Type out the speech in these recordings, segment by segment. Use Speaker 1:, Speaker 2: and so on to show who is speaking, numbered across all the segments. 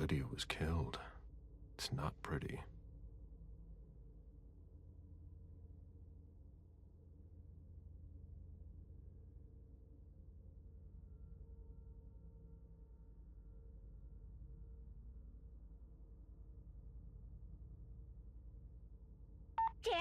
Speaker 1: Lydia was killed. It's not pretty.
Speaker 2: Dad?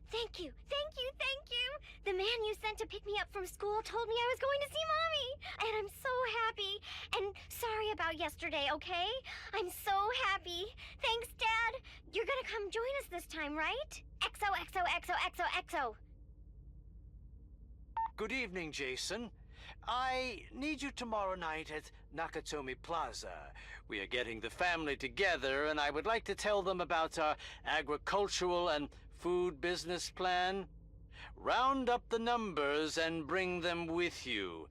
Speaker 2: Thank you, thank you, thank you! The man you sent to pick me up from school told me I was going to see Mommy! And I'm so happy! And sorry about yesterday, okay? I'm so happy! Thanks, Dad! You're gonna come join us this time, right? XOXOXOXOXO!
Speaker 3: Good evening, Jason. I need you tomorrow night at Nakatomi Plaza. We are getting the family together, and I would like to tell them about our agricultural and food business plan. Round up the numbers and bring them with you.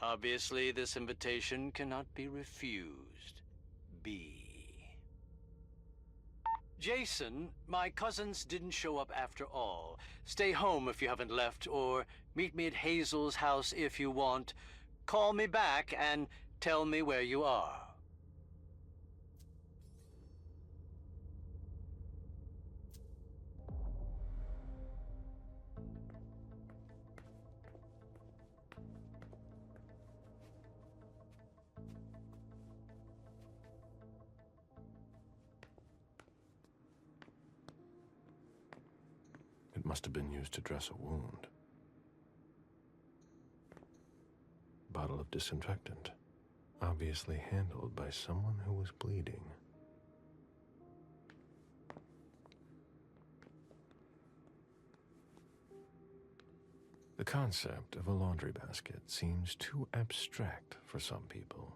Speaker 3: Obviously, this invitation cannot be refused. B. Jason, my cousins didn't show up after all. Stay home if you haven't left, or meet me at Hazel's house if you want. Call me back and tell me where you are.
Speaker 1: It must have been used to dress a wound. Bottle of disinfectant. Obviously handled by someone who was bleeding. The concept of a laundry basket seems too abstract for some people.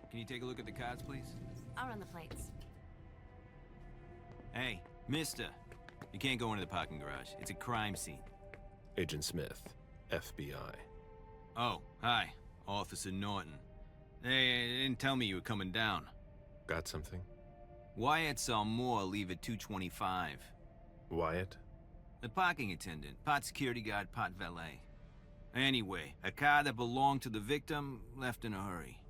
Speaker 4: Can you take a look at the cards, please?
Speaker 5: I'll run the plates.
Speaker 4: Hey, mister. You can't go into the parking garage. It's a crime scene.
Speaker 1: Agent Smith, FBI.
Speaker 4: Oh, hi. Officer Norton. They didn't tell me you were coming down.
Speaker 1: Got something?
Speaker 4: Wyatt saw Moore leave at 2:25.
Speaker 1: Wyatt?
Speaker 4: The parking attendant, part security guard, part valet. Anyway, a car that belonged to the victim left in a hurry.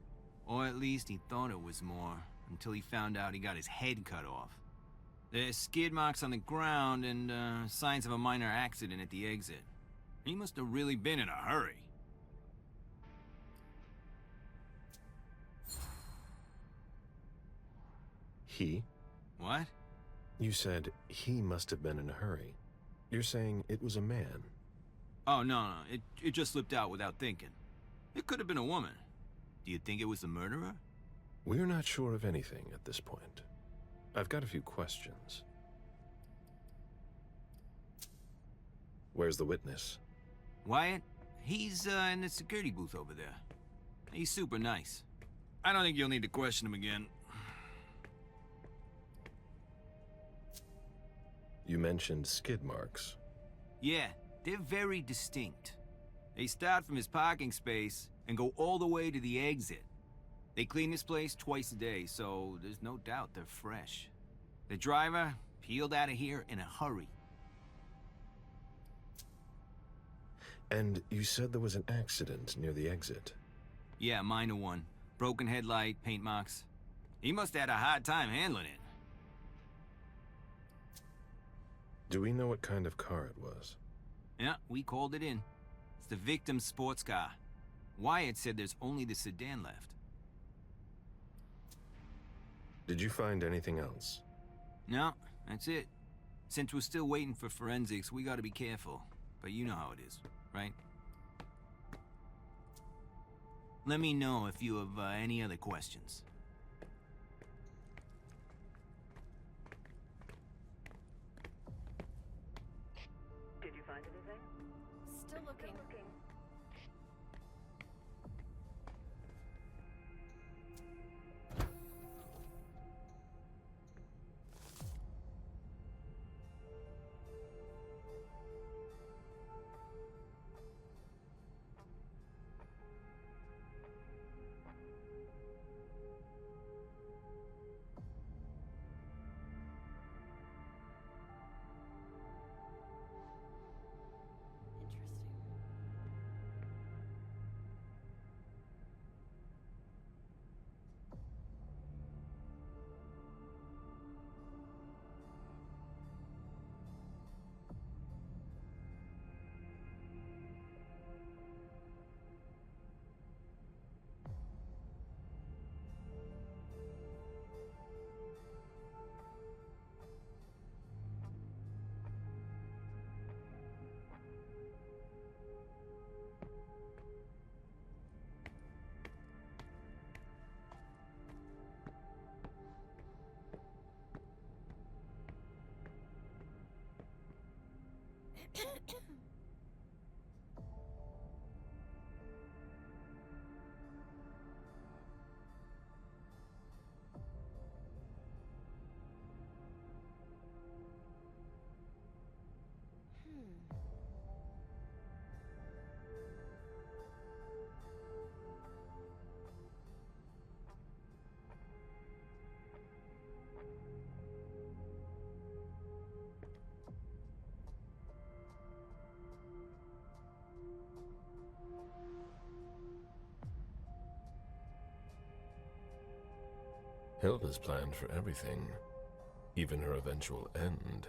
Speaker 4: Or at least he thought it was Moore, until he found out he got his head cut off. There's skid marks on the ground and signs of a minor accident at the exit. He must have really been in a hurry.
Speaker 1: He?
Speaker 4: What?
Speaker 1: You said he must have been in a hurry. You're saying it was a man?
Speaker 4: Oh, no. It just slipped out without thinking. It could have been a woman. Do you think it was the murderer?
Speaker 1: We're not sure of anything at this point. I've got a few questions. Where's the witness?
Speaker 4: Wyatt? He's in the security booth over there. He's super nice. I don't think you'll need to question him again.
Speaker 1: You mentioned skid marks.
Speaker 4: Yeah, they're very distinct. They start from his parking space and go all the way to the exit. They clean this place twice a day, so there's no doubt they're fresh. The driver peeled out of here in a hurry.
Speaker 1: And you said there was an accident near the exit.
Speaker 4: Yeah, minor one. Broken headlight, paint marks. He must have had a hard time handling it.
Speaker 1: Do we know what kind of car it was?
Speaker 4: Yeah, we called it in. It's the victim's sports car. Wyatt said there's only the sedan left.
Speaker 1: Did you find anything else?
Speaker 4: No, that's it. Since we're still waiting for forensics, we gotta be careful. But you know how it is, right? Let me know if you have any other questions.
Speaker 5: Did you find anything?
Speaker 2: Still looking.
Speaker 1: Hilda's planned for everything, even her eventual end.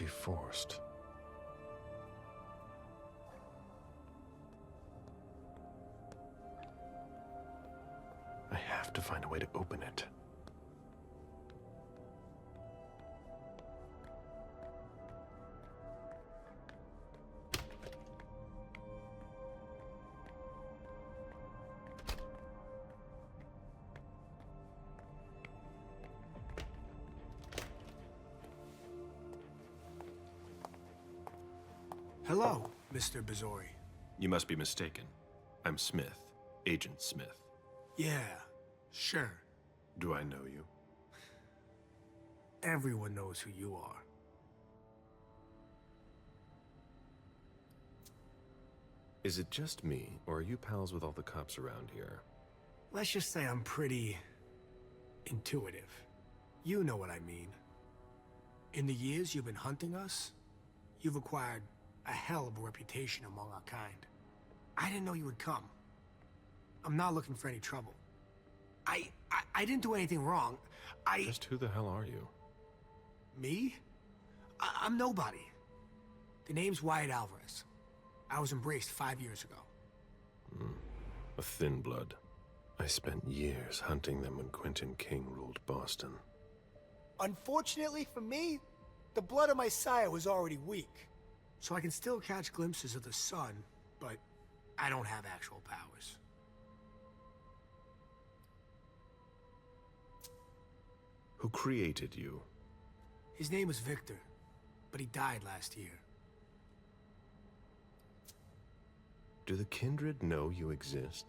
Speaker 1: forced. I have to find a way to open it.
Speaker 6: Hello, Mr. Bazori.
Speaker 1: You must be mistaken. I'm Smith, Agent Smith.
Speaker 6: Yeah, sure.
Speaker 1: Do I know you?
Speaker 6: Everyone knows who you are.
Speaker 1: Is it just me, or are you pals with all the cops around here?
Speaker 6: Let's just say I'm pretty intuitive. You know what I mean. In the years you've been hunting us, you've acquired a hell of a reputation among our kind. I didn't know you would come. I'm not looking for any trouble. I didn't do anything wrong.
Speaker 1: Just who the hell are you?
Speaker 6: Me? I'm nobody. The name's Wyatt Alvarez. I was embraced 5 years ago.
Speaker 1: A thin blood. I spent years hunting them when Quentin King ruled Boston.
Speaker 6: Unfortunately for me, the blood of my sire was already weak. So I can still catch glimpses of the sun, but I don't have actual powers.
Speaker 1: Who created you?
Speaker 6: His name was Victor, but he died last year.
Speaker 1: Do the Kindred know you exist?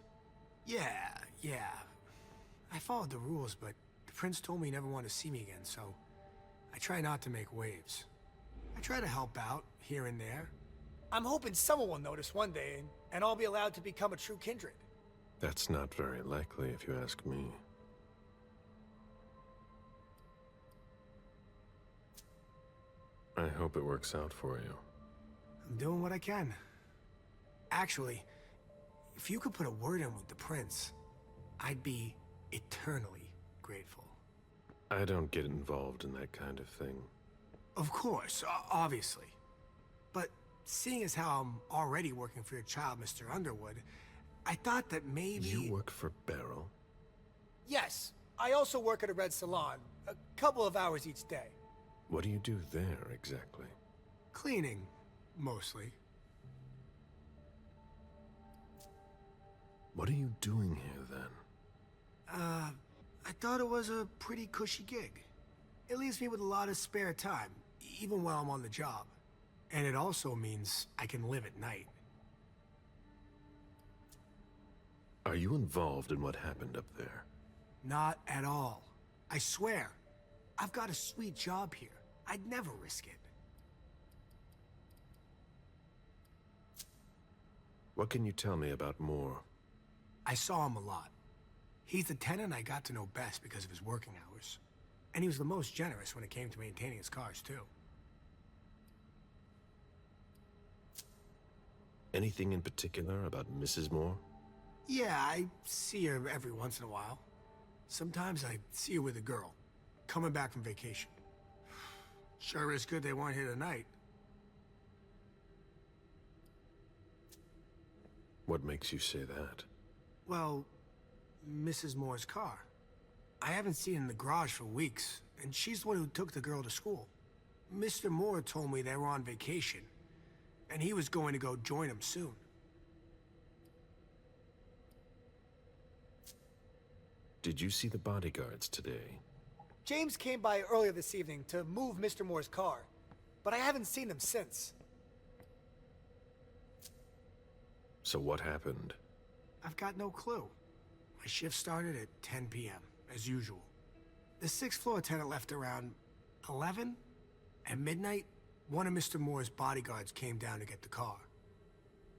Speaker 6: Yeah. I followed the rules, but the prince told me he never wanted to see me again, so I try not to make waves. I try to help out, here and there. I'm hoping someone will notice one day, and I'll be allowed to become a true kindred.
Speaker 1: That's not very likely, if you ask me. I hope it works out for you.
Speaker 6: I'm doing what I can. Actually, if you could put a word in with the prince, I'd be eternally grateful.
Speaker 1: I don't get involved in that kind of thing.
Speaker 6: Of course, obviously. But seeing as how I'm already working for your child, Mr. Underwood, I thought that maybe...
Speaker 1: You work for Beryl?
Speaker 6: Yes. I also work at a red salon, a couple of hours each day.
Speaker 1: What do you do there, exactly?
Speaker 6: Cleaning, mostly.
Speaker 1: What are you doing here, then?
Speaker 6: I thought it was a pretty cushy gig. It leaves me with a lot of spare time, even while I'm on the job. And it also means I can live at night.
Speaker 1: Are you involved in what happened up there?
Speaker 6: Not at all. I swear. I've got a sweet job here. I'd never risk it.
Speaker 1: What can you tell me about Moore?
Speaker 6: I saw him a lot. He's the tenant I got to know best because of his working hours. And he was the most generous when it came to maintaining his cars, too.
Speaker 1: Anything in particular about Mrs. Moore?
Speaker 6: Yeah, I see her every once in a while. Sometimes I see her with a girl, coming back from vacation. Sure is good they weren't here tonight.
Speaker 1: What makes you say that?
Speaker 6: Well, Mrs. Moore's car. I haven't seen it in the garage for weeks, and she's the one who took the girl to school. Mr. Moore told me they were on vacation, and he was going to go join them soon.
Speaker 1: Did you see the bodyguards today?
Speaker 7: James came by earlier this evening to move Mr. Moore's car, but I haven't seen them since.
Speaker 1: So what happened?
Speaker 6: I've got no clue. My shift started at 10 p.m., as usual. The sixth floor tenant left around 11. At midnight, one of Mr. Moore's bodyguards came down to get the car.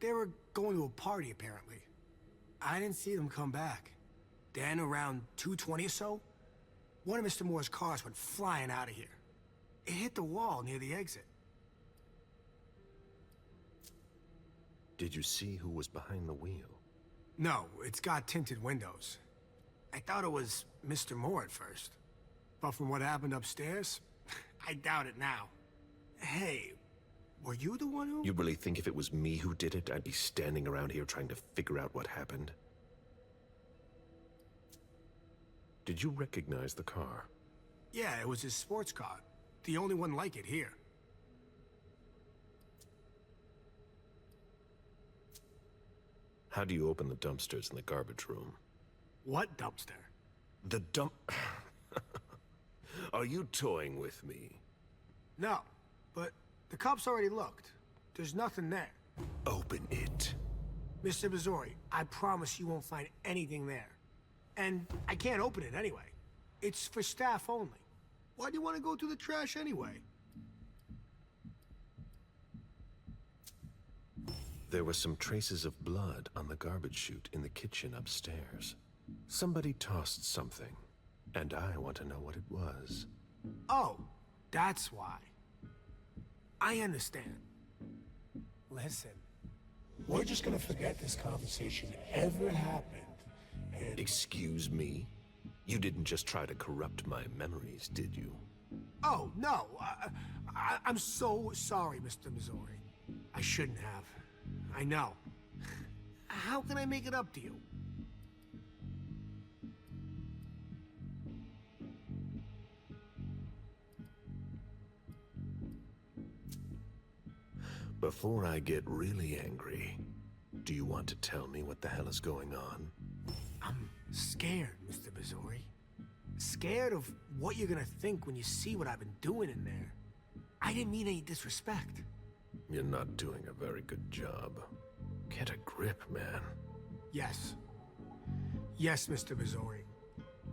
Speaker 6: They were going to a party, apparently. I didn't see them come back. Then, around 2:20 or so, one of Mr. Moore's cars went flying out of here. It hit the wall near the exit.
Speaker 1: Did you see who was behind the wheel?
Speaker 6: No, it's got tinted windows. I thought it was Mr. Moore at first. But from what happened upstairs, I doubt it now. Hey, were you the one who...
Speaker 8: You really think if it was me who did it, I'd be standing around here trying to figure out what happened? Did you recognize the car?
Speaker 6: Yeah, it was his sports car. The only one like it here.
Speaker 8: How do you open the dumpsters in the garbage room?
Speaker 6: What dumpster?
Speaker 8: The dump... Are you toying with me?
Speaker 6: No, but the cops already looked. There's nothing there.
Speaker 8: Open it.
Speaker 6: Mr. Missouri, I promise you won't find anything there. And I can't open it anyway. It's for staff only. Why do you want to go through the trash anyway?
Speaker 8: There were some traces of blood on the garbage chute in the kitchen upstairs. Somebody tossed something, and I want to know what it was.
Speaker 6: Oh, that's why. I understand. Listen, we're just gonna forget this conversation ever happened, and...
Speaker 8: Excuse me? You didn't just try to corrupt my memories, did you?
Speaker 6: Oh, no. I'm so sorry, Mr. Missouri. I shouldn't have. I know. How can I make it up to you?
Speaker 8: Before I get really angry, do you want to tell me what the hell is going on?
Speaker 6: I'm scared, Mr. Missouri. Scared of what you're gonna think when you see what I've been doing in there. I didn't mean any disrespect.
Speaker 8: You're not doing a very good job. Get a grip, man.
Speaker 6: Yes. Yes, Mr. Missouri.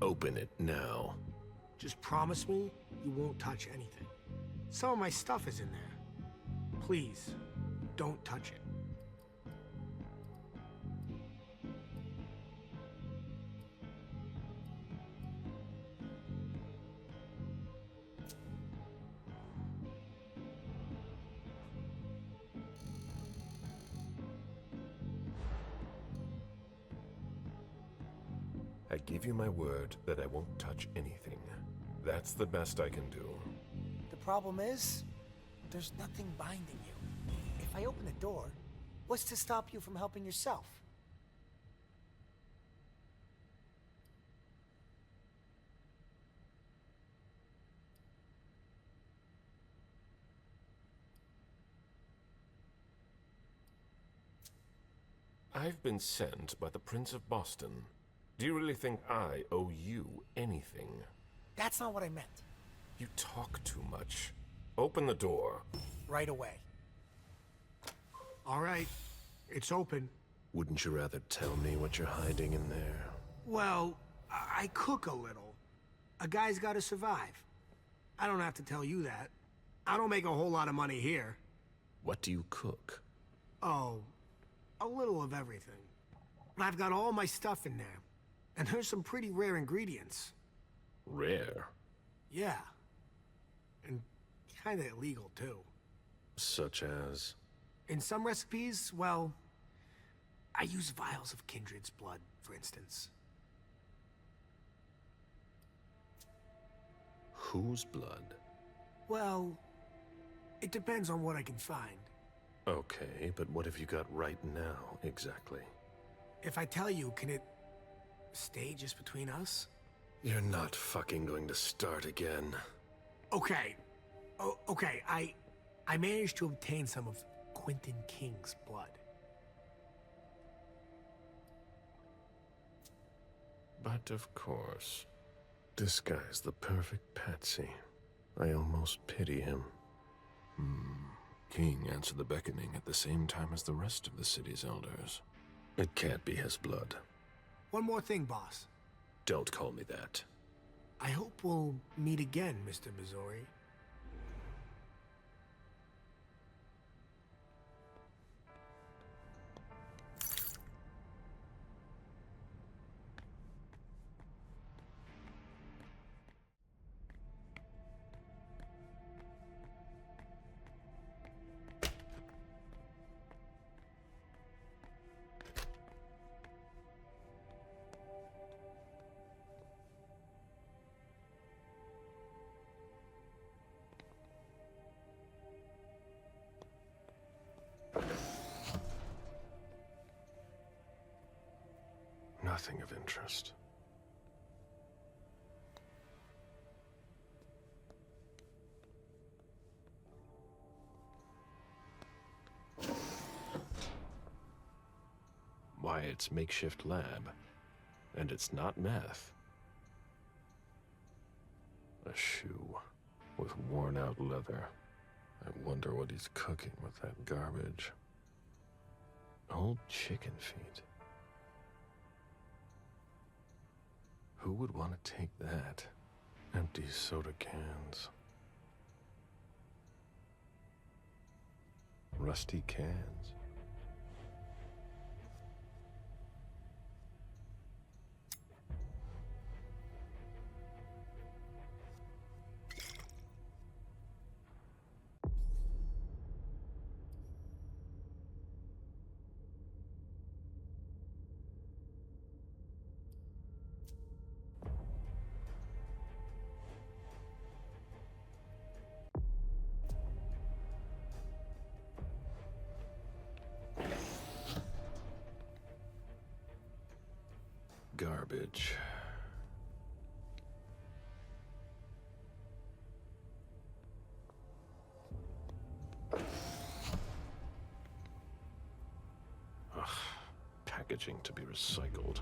Speaker 8: Open it now.
Speaker 6: Just promise me you won't touch anything. Some of my stuff is in there. Please, don't touch it.
Speaker 1: I give you my word that I won't touch anything. That's the best I can do.
Speaker 7: The problem is, there's nothing binding you. If I open the door, what's to stop you from helping yourself?
Speaker 1: I've been sent by the Prince of Boston. Do you really think I owe you anything?
Speaker 7: That's not what I meant.
Speaker 1: You talk too much. Open the door.
Speaker 7: Right away.
Speaker 6: All right, it's open.
Speaker 8: Wouldn't you rather tell me what you're hiding in there?
Speaker 6: Well, I cook a little. A guy's gotta survive. I don't have to tell you that. I don't make a whole lot of money here.
Speaker 8: What do you cook?
Speaker 6: Oh, a little of everything. I've got all my stuff in there. And there's some pretty rare ingredients.
Speaker 8: Rare?
Speaker 6: Yeah. And kinda illegal, too.
Speaker 8: Such as?
Speaker 6: In some recipes, well, I use vials of kindred's blood, for instance.
Speaker 8: Whose blood?
Speaker 6: Well, it depends on what I can find.
Speaker 8: Okay, but what have you got right now, exactly?
Speaker 6: If I tell you, can it stay just between us?
Speaker 8: You're not fucking going to start again.
Speaker 6: Okay. Okay, I managed to obtain some of Quentin King's blood.
Speaker 1: But of course, this guy's the perfect patsy. I almost pity him. King answered the beckoning at the same time as the rest of the city's elders.
Speaker 8: It can't be his blood.
Speaker 6: One more thing, boss.
Speaker 8: Don't call me that.
Speaker 6: I hope we'll meet again, Mr. Missouri.
Speaker 1: nothing of interest. Why, it's makeshift lab. And it's not meth. A shoe with worn-out leather. I wonder what he's cooking with that garbage. Old chicken feet. Who would want to take that? Empty soda cans. Rusty cans. Garbage. Ugh, packaging to be recycled.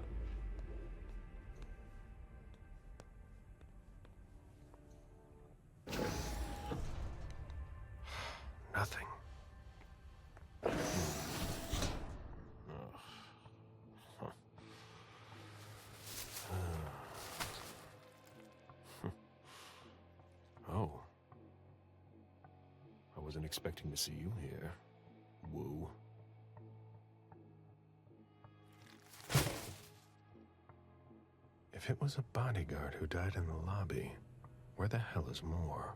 Speaker 1: Nothing. Oh. I wasn't expecting to see you here. Woo. If it was a bodyguard who died in the lobby, where the hell is Moore?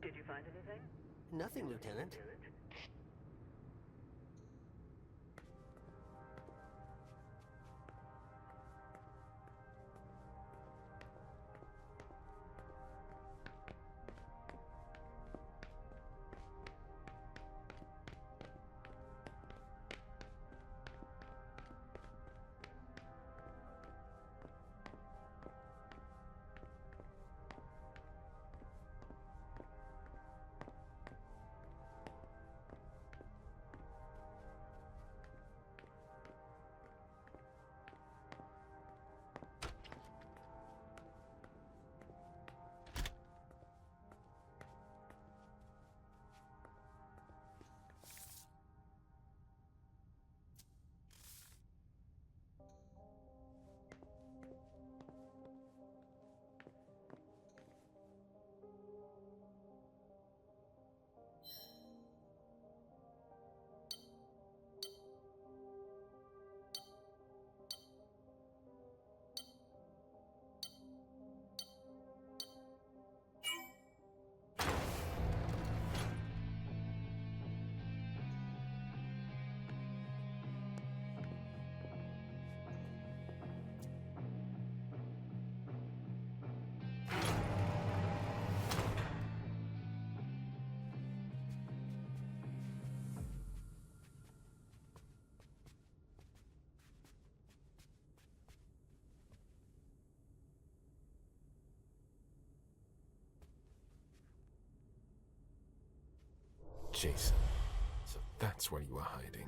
Speaker 5: Did you find anything?
Speaker 9: Nothing, Lieutenant.
Speaker 1: Jason. So that's where you were hiding.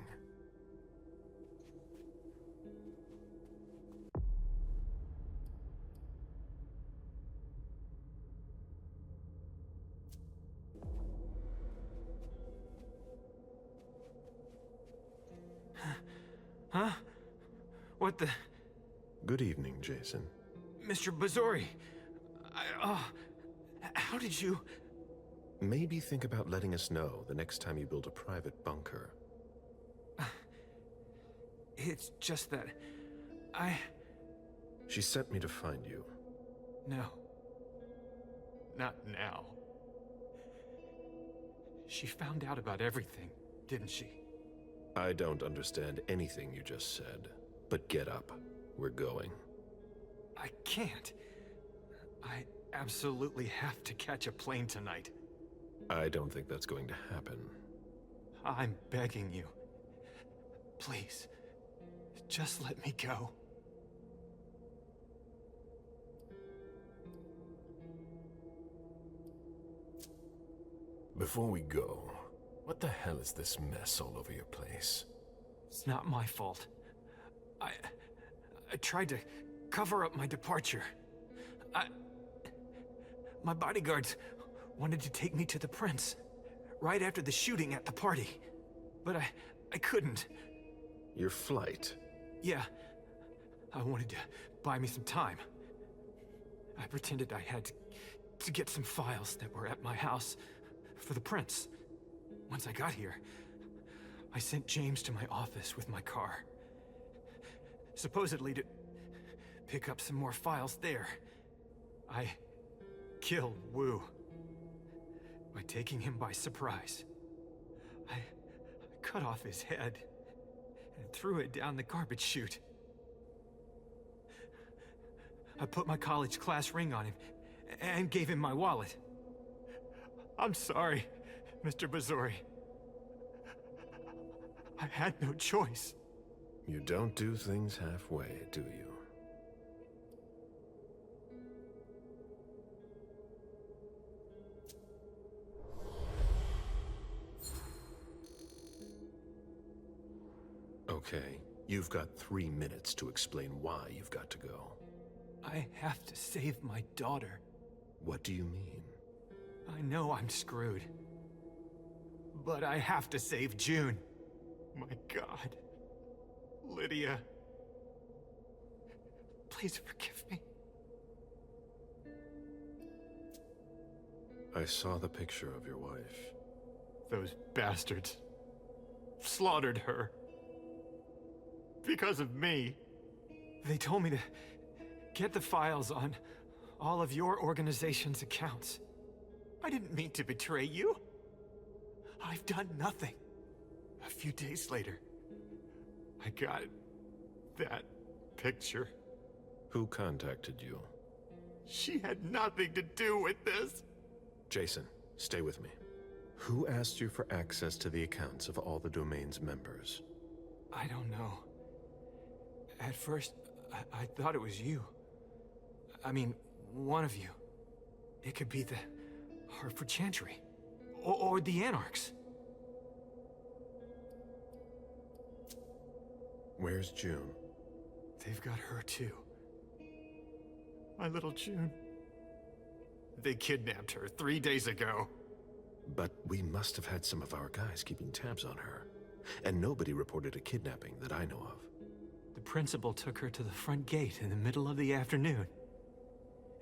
Speaker 4: Huh? What the...
Speaker 8: Good evening, Jason.
Speaker 4: Mr. Bazzori, how did you...
Speaker 8: Maybe think about letting us know the next time you build a private bunker.
Speaker 4: It's just that...
Speaker 8: She sent me to find you.
Speaker 4: No. Not now. She found out about everything, didn't she?
Speaker 8: I don't understand anything you just said, but get up. We're going.
Speaker 4: I can't. I absolutely have to catch a plane tonight.
Speaker 8: I don't think that's going to happen.
Speaker 4: I'm begging you. Please, just let me go.
Speaker 1: Before we go, what the hell is this mess all over your place?
Speaker 4: It's not my fault. I tried to cover up my departure. My bodyguards wanted to take me to the prince, right after the shooting at the party. But I couldn't.
Speaker 8: Your flight?
Speaker 4: Yeah, I wanted to buy me some time. I pretended I had to get some files that were at my house for the prince. Once I got here, I sent James to my office with my car. Supposedly to pick up some more files there. I killed Wu by taking him by surprise. I cut off his head and threw it down the garbage chute. I put my college class ring on him and gave him my wallet. I'm sorry, Mr. Bazzori. I had no choice.
Speaker 8: You don't do things halfway, do you? Okay, you've got 3 minutes to explain why you've got to go.
Speaker 4: I have to save my daughter.
Speaker 8: What do you mean?
Speaker 4: I know I'm screwed. But I have to save June. My God. Lydia. Please forgive me.
Speaker 8: I saw the picture of your wife.
Speaker 4: Those bastards slaughtered her. Because of me. They told me to get the files on all of your organization's accounts. I didn't mean to betray you. I've done nothing. A few days later, I got that picture.
Speaker 8: Who contacted you?
Speaker 4: She had nothing to do with this.
Speaker 8: Jason, stay with me. Who asked you for access to the accounts of all the domain's members?
Speaker 4: I don't know. At first, I thought it was you. I mean, one of you. It could be the Hartford Chantry. Or the Anarchs.
Speaker 8: Where's June?
Speaker 4: They've got her too. My little June. They kidnapped her 3 days ago.
Speaker 8: But we must have had some of our guys keeping tabs on her. And nobody reported a kidnapping that I know of.
Speaker 4: The principal took her to the front gate in the middle of the afternoon.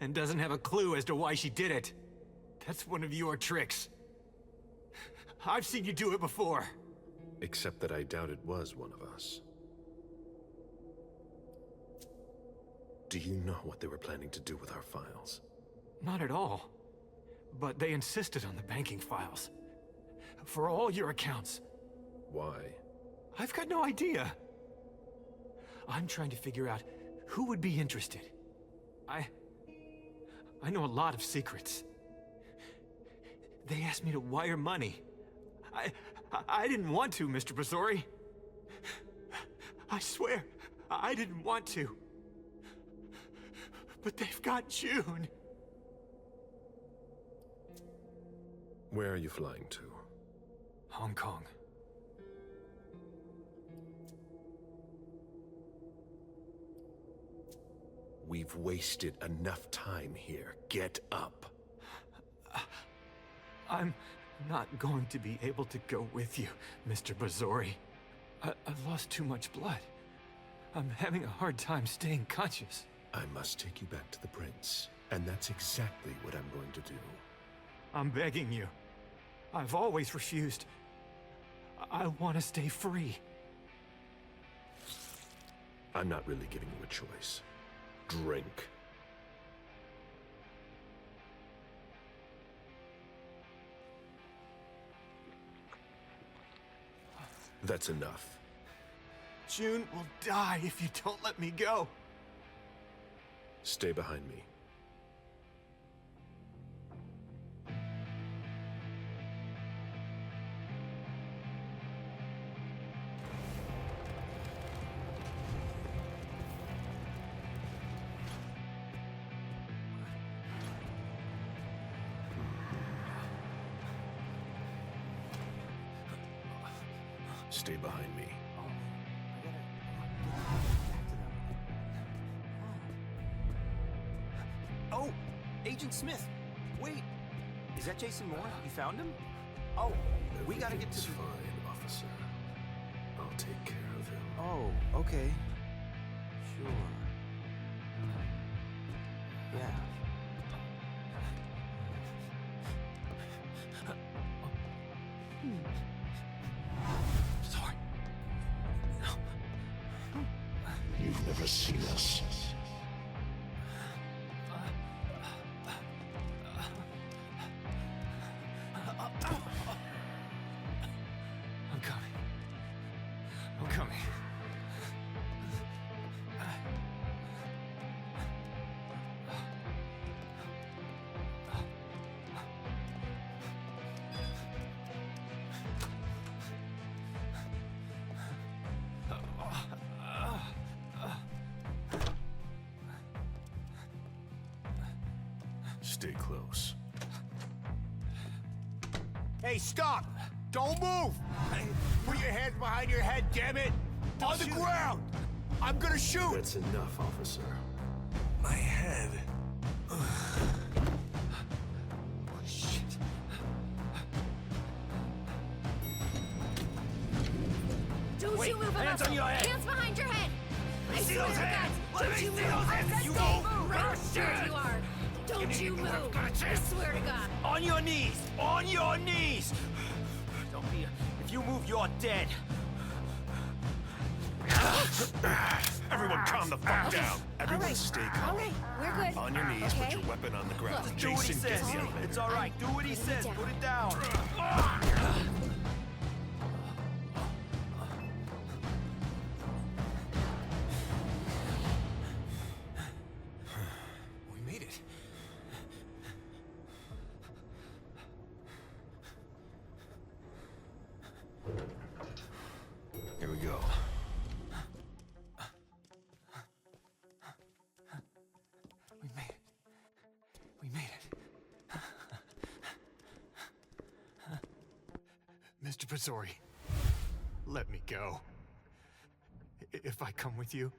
Speaker 4: And doesn't have a clue as to why she did it. That's one of your tricks. I've seen you do it before.
Speaker 8: Except that I doubt it was one of us. Do you know what they were planning to do with our files?
Speaker 4: Not at all. But they insisted on the banking files. For all your accounts.
Speaker 8: Why?
Speaker 4: I've got no idea. I'm trying to figure out who would be interested. I know a lot of secrets. They asked me to wire money. I didn't want to, Mr. Bazzori. I swear, I didn't want to. But they've got June.
Speaker 8: Where are you flying to?
Speaker 9: Hong Kong.
Speaker 8: We've wasted enough time here. Get up.
Speaker 9: I'm not going to be able to go with you, Mr. Bazori. I've lost too much blood. I'm having a hard time staying conscious.
Speaker 8: I must take you back to the prince, and that's exactly what I'm going to do.
Speaker 9: I'm begging you. I've always refused. I want to stay free.
Speaker 8: I'm not really giving you a choice. Drink. That's enough.
Speaker 9: June will die if you don't let me go.
Speaker 8: Stay behind me. Stay behind me.
Speaker 4: Oh, Agent Smith. Wait. Is that Jason Moore? You found him? Oh, we gotta get to
Speaker 8: Everything's
Speaker 4: the...
Speaker 8: fine, officer. I'll take care of him.
Speaker 4: Oh, okay. Sure. Yeah.
Speaker 9: Sorry.
Speaker 8: You've never seen us.
Speaker 9: I'm coming. I'm coming.
Speaker 8: Stay close.
Speaker 6: Hey, stop! Don't move! Put your hands behind your head, damn it! On the ground! I'm gonna shoot!
Speaker 8: That's enough, officer.
Speaker 6: My head.
Speaker 9: Shit.
Speaker 2: Don't you move,
Speaker 4: hands on your head.
Speaker 2: Hands behind your head! I
Speaker 4: see
Speaker 2: swear
Speaker 4: those
Speaker 2: to
Speaker 4: hands.
Speaker 2: God,
Speaker 4: Let
Speaker 2: don't
Speaker 4: me
Speaker 2: you
Speaker 4: see
Speaker 2: move!
Speaker 4: those
Speaker 2: I
Speaker 4: hands.
Speaker 2: said
Speaker 4: You
Speaker 2: stay
Speaker 4: move.
Speaker 2: right
Speaker 4: Shit.
Speaker 2: where you are! Don't you move! I swear to God!
Speaker 4: On your knees! On your knees! Don't be... If you move, you're dead.
Speaker 8: Everyone calm the fuck down. Everyone
Speaker 2: All right.
Speaker 8: stay
Speaker 2: All
Speaker 8: calm.
Speaker 2: right, we're good.
Speaker 8: On your knees,
Speaker 2: okay?
Speaker 8: put your weapon on the ground.
Speaker 2: Look.
Speaker 4: Do what he
Speaker 8: Jason, get
Speaker 4: says.
Speaker 8: the elevator.
Speaker 4: It's all right. Do what he
Speaker 2: Putting it
Speaker 4: says.
Speaker 2: down.
Speaker 4: Put it down.
Speaker 9: We made it.
Speaker 8: Here we go.
Speaker 9: We made it. We made it. Mr. Pazori, let me go. If I come with you,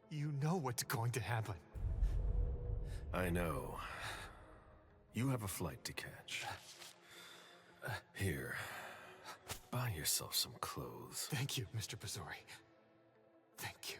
Speaker 9: you know what's going to happen.
Speaker 8: I know. You have a flight to catch. Here. Buy yourself some clothes.
Speaker 9: Thank you, Mr. Pazori. Thank you.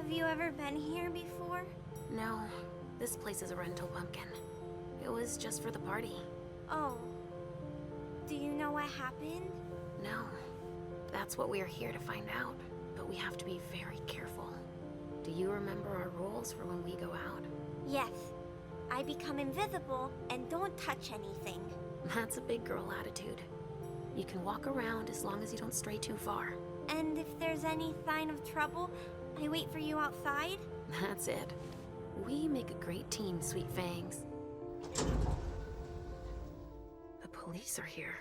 Speaker 2: Have you ever been here before?
Speaker 10: No, this place is a rental pumpkin. It was just for the party.
Speaker 2: Oh. Do you know what happened?
Speaker 10: No. That's what we are here to find out. But we have to be very careful. Do you remember our rules for when we go out?
Speaker 2: Yes. I become invisible and don't touch anything.
Speaker 10: That's a big girl attitude. You can walk around as long as you don't stray too far.
Speaker 2: And if there's any sign of trouble, I wait for you outside?
Speaker 10: That's it. We make a great team, Sweet Fangs. The police are here.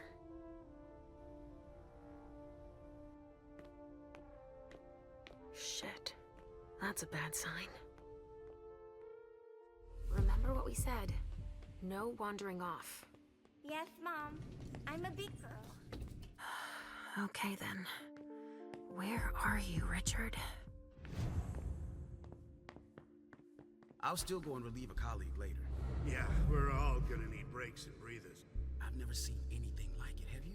Speaker 10: Shit. That's a bad sign. Remember what we said. No wandering off.
Speaker 2: Yes, Mom. I'm a big girl.
Speaker 10: Okay then. Where are you, Richard?
Speaker 11: I'll still go and relieve a colleague later.
Speaker 12: Yeah, we're all gonna need breaks and breathers.
Speaker 11: I've never seen anything like it, have you?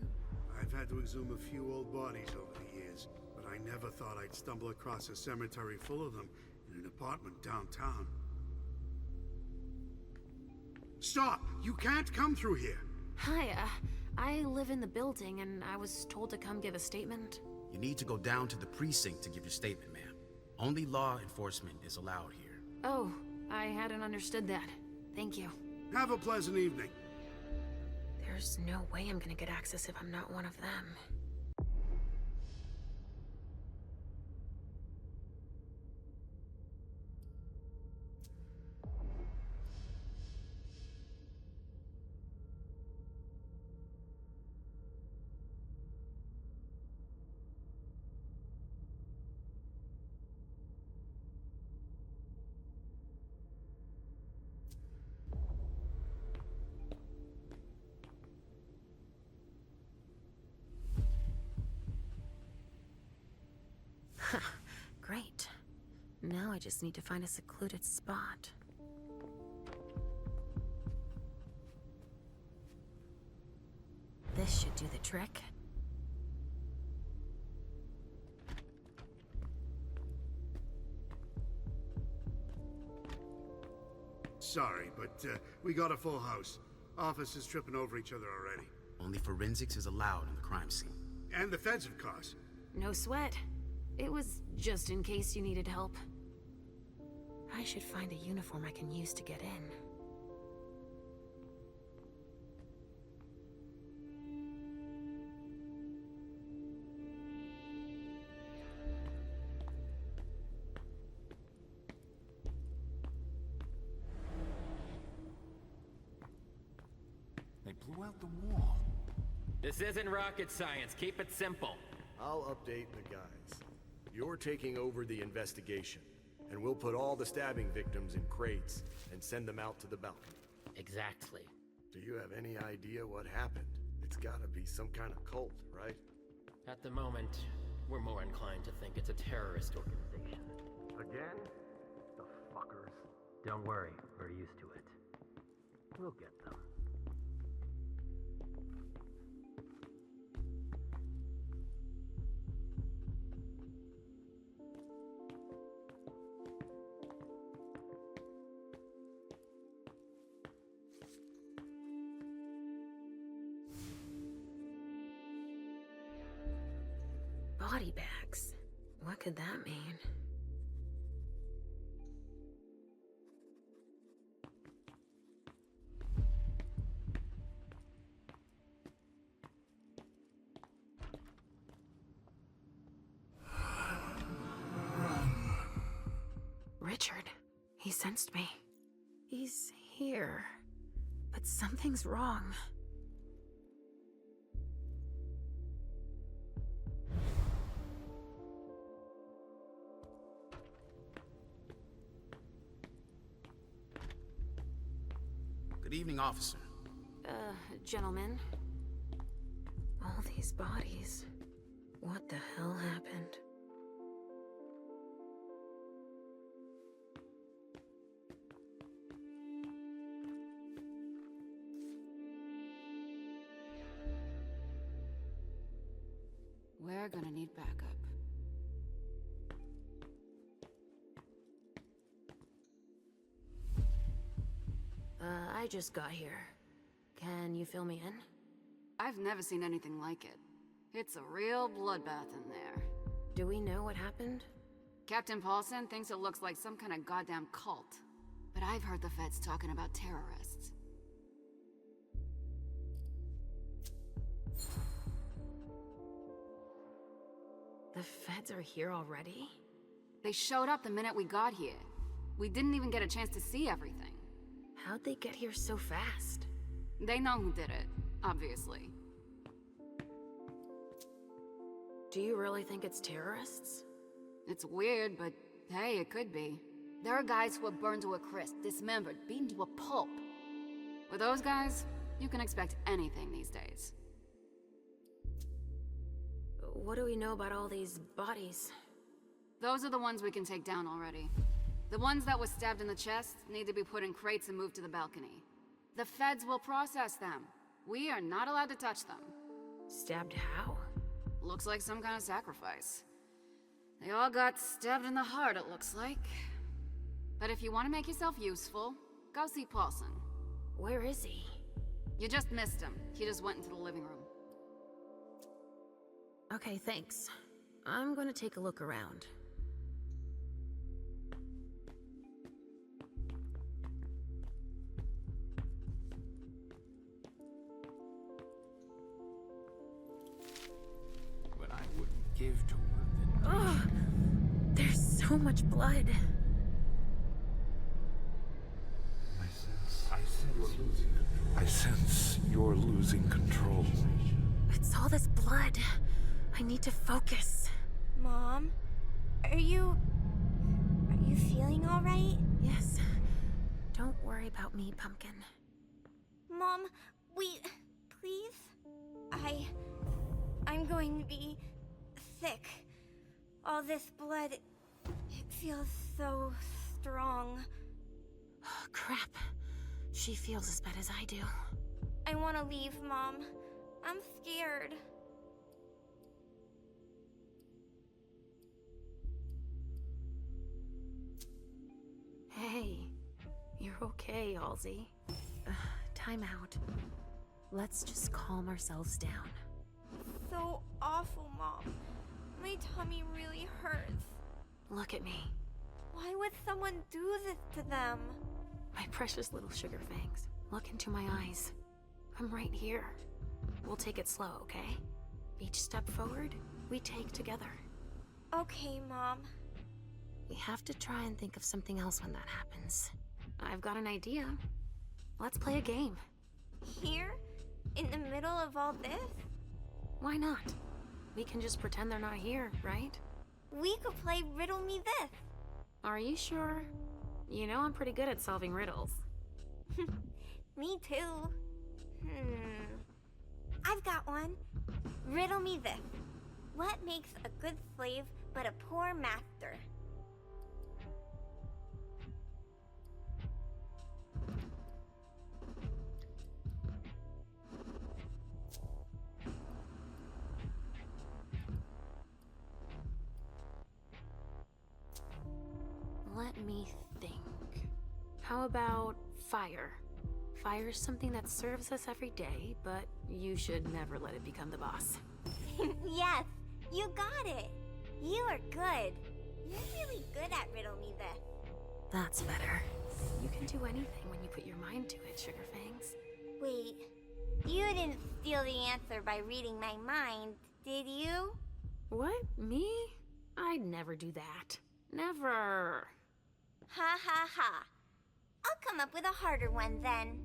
Speaker 12: I've had to exhume a few old bodies over the years, but I never thought I'd stumble across a cemetery full of them in an apartment downtown. Stop! You can't come through here!
Speaker 10: Hi, I live in the building and I was told to come give a statement.
Speaker 11: You need to go down to the precinct to give your statement, ma'am. Only law enforcement is allowed here.
Speaker 10: Oh, I hadn't understood that. Thank you.
Speaker 12: Have a pleasant evening.
Speaker 10: There's no way I'm gonna get access if I'm not one of them. Great. Now I just need to find a secluded spot. This should do the trick.
Speaker 12: Sorry, but we got a full house. Officers tripping over each other already.
Speaker 11: Only forensics is allowed in the crime scene.
Speaker 12: And the feds, of course.
Speaker 10: No sweat. It was just in case you needed help. I should find a uniform I can use to get in.
Speaker 9: They blew out the wall.
Speaker 13: This isn't rocket science. Keep it simple.
Speaker 14: I'll update the guys. You're taking over the investigation, and we'll put all the stabbing victims in crates and send them out to the balcony.
Speaker 13: Exactly.
Speaker 14: Do you have any idea what happened? It's gotta be some kind of cult, right?
Speaker 13: At the moment, we're more inclined to think it's a terrorist organization.
Speaker 14: Again? The fuckers.
Speaker 13: Don't worry, we're used to it. We'll get them.
Speaker 10: Body bags. What could that mean? Richard. He sensed me. He's here. But something's wrong.
Speaker 11: Good evening, officer.
Speaker 10: Gentlemen. All these bodies. What the hell happened?
Speaker 15: We're gonna need backup.
Speaker 10: I just got here. Can you fill me in?
Speaker 15: I've never seen anything like it. It's a real bloodbath in there.
Speaker 10: Do we know what happened?
Speaker 15: Captain Paulson thinks it looks like some kind of goddamn cult. But I've heard the feds talking about terrorists.
Speaker 10: The feds are here already?
Speaker 15: They showed up the minute we got here. We didn't even get a chance to see everything.
Speaker 10: How'd they get here so fast?
Speaker 15: They know who did it, obviously.
Speaker 10: Do you really think it's terrorists?
Speaker 15: It's weird, but hey, it could be. There are guys who were burned to a crisp, dismembered, beaten to a pulp. With those guys, you can expect anything these days.
Speaker 10: What do we know about all these bodies?
Speaker 15: Those are the ones we can take down already. The ones that were stabbed in the chest need to be put in crates and moved to the balcony. The feds will process them. We are not allowed to touch them.
Speaker 10: Stabbed how?
Speaker 15: Looks like some kind of sacrifice. They all got stabbed in the heart, it looks like. But if you want to make yourself useful, go see Paulson.
Speaker 10: Where is he?
Speaker 15: You just missed him. He just went into the living room.
Speaker 10: Okay, thanks. I'm gonna take a look around.
Speaker 4: But I wouldn't give to work.
Speaker 10: Ugh! There's so much blood.
Speaker 1: I sense you're losing control.
Speaker 10: It's all this blood. I need to focus.
Speaker 2: Mom, are you feeling all right?
Speaker 10: Yes. Don't worry about me, Pumpkin.
Speaker 2: Mom, wait, please? I'm going to be sick. All this blood, it feels so strong.
Speaker 10: Crap. She feels as bad as I do.
Speaker 2: I want to leave, Mom. I'm scared.
Speaker 10: Hey, you're okay, Halsey. Time out. Let's just calm ourselves down.
Speaker 2: So awful, Mom. My tummy really hurts.
Speaker 10: Look at me.
Speaker 2: Why would someone do this to them?
Speaker 10: My precious little sugar fangs. Look into my eyes. I'm right here. We'll take it slow, okay? Each step forward, we take together.
Speaker 2: Okay, Mom.
Speaker 10: We have to try and think of something else when that happens. I've got an idea. Let's play a game.
Speaker 2: Here? In the middle of all this?
Speaker 10: Why not? We can just pretend they're not here, right?
Speaker 2: We could play Riddle Me This.
Speaker 10: Are you sure? You know I'm pretty good at solving riddles.
Speaker 2: Me too. I've got one. Riddle me this. What makes a good slave but a poor master?
Speaker 10: Let me think. How about fire? Fire is something that serves us every day, but you should never let it become the boss.
Speaker 2: Yes, you got it. You are good. You're really good at Riddle Me This.
Speaker 10: That's better. You can do anything when you put your mind to it, Sugarfangs.
Speaker 2: Wait, you didn't steal the answer by reading my mind, did you?
Speaker 10: What? Me? I'd never do that. Never.
Speaker 2: Ha ha ha. I'll come up with a harder one then.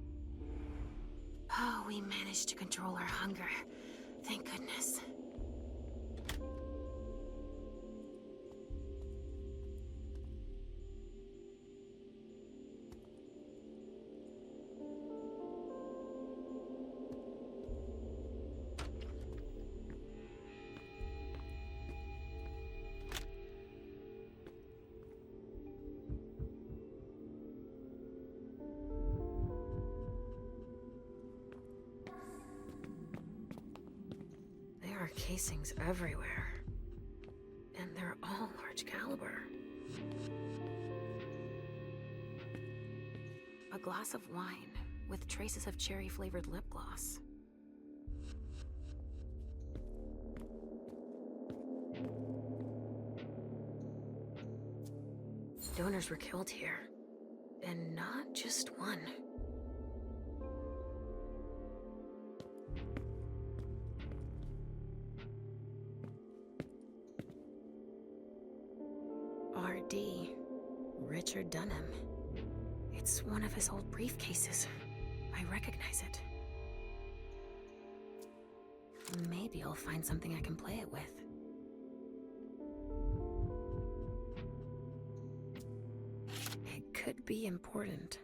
Speaker 10: Oh, we managed to control our hunger. Thank goodness. There are casings everywhere. And they're all large caliber. A glass of wine. with traces of cherry-flavored lip gloss. Donors were killed here, and not just one. R.D. Richard Dunham. It's one of his old briefcases. I recognize it. Maybe I'll find something I can play it with. It could be important.